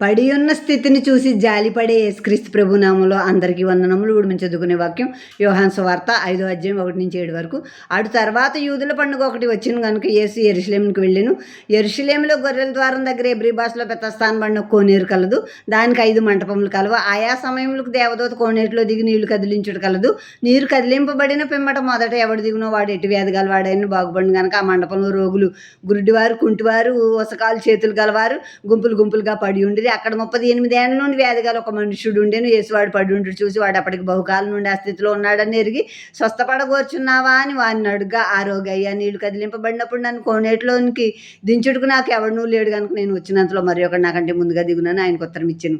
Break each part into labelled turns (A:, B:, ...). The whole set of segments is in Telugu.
A: పడి ఉన్న స్థితిని చూసి జాలిపడే యేసుక్రీస్తు ప్రభు నామంలో అందరికీ వందనములు. ఇప్పుడు మేము చదువుకునే వాక్యం యోహాను సువార్త 5వ అధ్యాయం 1-7 వరకు. అటు తర్వాత యూదుల పండుగ ఒకటి వచ్చింది కనుక యేసు యెరూషలేముకి వెళ్ళెను. యెరూషలేములో గొర్రెల ద్వారం దగ్గర ఎబ్రీ భాషలో బెతస్దా అనబడిన కోనేరు కలదు. దానికి 5 మంటపములు కలవు. ఆయా సమయములకు దేవదూత కోనేటిలో దిగి నీళ్లు కదిలించుట కలదు. నీరు కదిలింపబడిన పిమ్మట మొదట ఎవడు దిగునో వాడు ఎటు వ్యాధి గలవాడైనా బాగుపడిన కనుక ఆ మండపంలో రోగులు, గురుడివారు, కుంటివారు, ఉసకాలు చేతులు గలవారు గుంపులు గుంపులుగా పడి ఉండి అక్కడ 38 ఏళ్ళ నుండి వ్యాధి గల ఒక మనుషుడు ఉండేను. యేసువాడు పడి ఉండి చూసి వాడు అప్పటికి బహుకాలం నుండి ఆ స్థితిలో ఉన్నాడని ఎరిగి స్వస్థపడగోర్చున్నావా అని వాడిని అడుగ్గా, ఆరోగ్య నీళ్లు కదిలింపబడినప్పుడు నన్ను కోనేటిలోనికి దించుటకు నాకు ఎవడనూ లేడు కనుక నేను వచ్చినంతలో మరి ఒకటి నాకంటే ముందుగా దిగునని ఆయనకు ఉత్తరం ఇచ్చాను.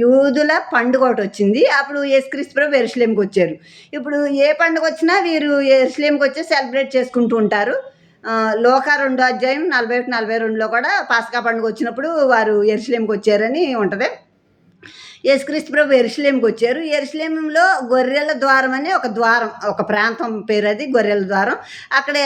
A: యూదుల పండుగ ఒకటి వచ్చింది. అప్పుడు యేసుక్రీస్తు ప్రభు యెరూషలేముకి వచ్చారు. ఇప్పుడు ఏ పండుగ వచ్చినా వీరు యెరూషలేముకి వచ్చి సెలబ్రేట్ చేసుకుంటూ ఉంటారు. లోకా 2వ అధ్యాయం 41-42లో కూడా పాస్కా పండుగ వచ్చినప్పుడు వారు యెరూషలేముకి వచ్చారని ఉంటుంది. యేసుక్రీస్తు ప్రభు యెరూషలేముకి వచ్చారు. యెరూషలేములో గొర్రెల ద్వారం అనే ఒక ద్వారం, ఒక ప్రాంతం పేరు అది గొర్రెల ద్వారం. అక్కడ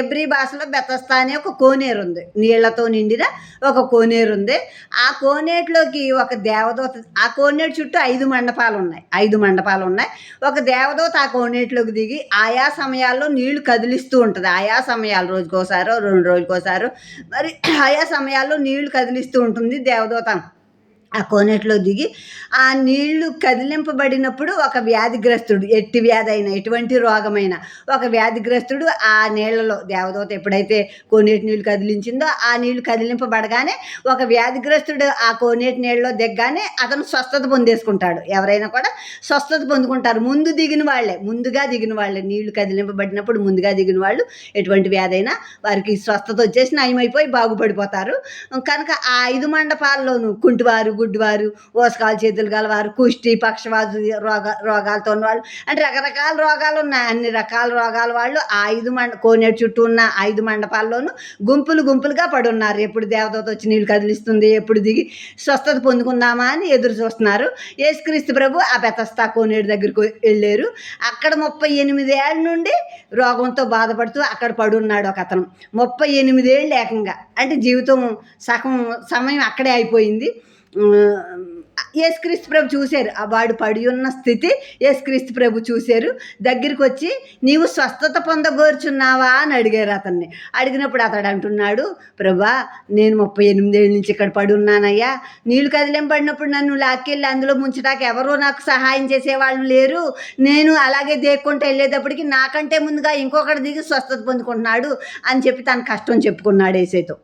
A: ఎబ్రీ భాషలో బెతస్దా అనే ఒక కోనేరు ఉంది, నీళ్లతో నిండిన ఒక కోనేరు ఉంది. ఆ కోనేటిలోకి ఒక దేవదూత, ఆ కోనేటి చుట్టూ 5 మండపాలు ఉన్నాయి. ఒక దేవదూత ఆ కోనేటిలోకి దిగి ఆయా సమయాల్లో నీళ్లు కదిలిస్తూ ఉంటుంది. ఆయా సమయాలు రోజుకోసారో 2 రోజులకోసారో మరి ఆయా సమయాల్లో నీళ్లు కదిలిస్తూ ఉంటుంది దేవదూత. ఆ కోనేటిలో దిగి ఆ నీళ్లు కదిలింపబడినప్పుడు ఒక వ్యాధిగ్రస్తుడు, ఎట్టి వ్యాధి అయినా ఎటువంటి రోగమైన ఒక వ్యాధిగ్రస్తుడు ఆ నీళ్లలో దేవదూత ఎప్పుడైతే కోనేటి నీళ్లు కదిలించిందో ఆ నీళ్లు కదిలింపబడగానే ఒక వ్యాధిగ్రస్తుడు ఆ కోనేటి నీళ్ళలో దిగ్గానే అతను స్వస్థత పొందేసుకుంటాడు. ఎవరైనా కూడా స్వస్థత పొందుకుంటారు. ముందుగా దిగిన వాళ్ళే నీళ్లు కదిలింపబడినప్పుడు ముందుగా దిగిన వాళ్ళు ఎటువంటి వ్యాధి అయినా వారికి స్వస్థత వచ్చేసి నయమైపోయి బాగుపడిపోతారు. కనుక ఆ 5 మండపాల్లోనూ కుంటివారు, గుడ్డివారు, ఓసకాలు చేతులు గలవారు, కుష్టి, పక్షవాతు రోగాలతో ఉన్నవాళ్ళు, అంటే రకరకాల రోగాలు ఉన్నాయి. అన్ని రకాల రోగాల వాళ్ళు ఆ 5 కోనేటి చుట్టూ ఉన్న 5 మండపాల్లోనూ గుంపులుగా పడి ఉన్నారు. ఎప్పుడు దేవదూత వచ్చి నీళ్ళు కదిలిస్తుంది, ఎప్పుడు దిగి స్వస్థత పొందుకుందామా అని ఎదురు చూస్తున్నారు. యేసుక్రీస్తు ప్రభు ఆ బెతస్దా కోనేటి దగ్గరికి వెళ్ళారు. అక్కడ 38 ఏళ్ళ నుండి రోగంతో బాధపడుతూ అక్కడ పడున్నాడు ఒక అతను. 38 ఏళ్ళు ఏకంగా, అంటే జీవితం సగం సమయం అక్కడే అయిపోయింది. యేసుక్రీస్తు ప్రభు చూశారు, వాడు పడి ఉన్న స్థితి యేసుక్రీస్తు ప్రభు చూశారు. దగ్గరికి వచ్చి నీవు స్వస్థత పొందగోర్చున్నావా అని అడిగారు అతన్ని. అడిగినప్పుడు అతడు అంటున్నాడు, ప్రభా నేను 38 ఏళ్ళ నుంచి ఇక్కడ పడి ఉన్నానయ్యా. నీళ్లు కదిలింపబడినప్పుడు నన్ను లాక్కెళ్ళి అందులో ముంచడానికి ఎవరో నాకు సహాయం చేసేవాళ్ళు లేరు. నేను అలాగే దేక్కుంటూ వెళ్ళేటప్పటికి నాకంటే ముందుగా ఇంకొకటి దిగి స్వస్థత పొందుకుంటున్నాడు అని చెప్పి తన కష్టం చెప్పుకున్నాడు యేసుతో.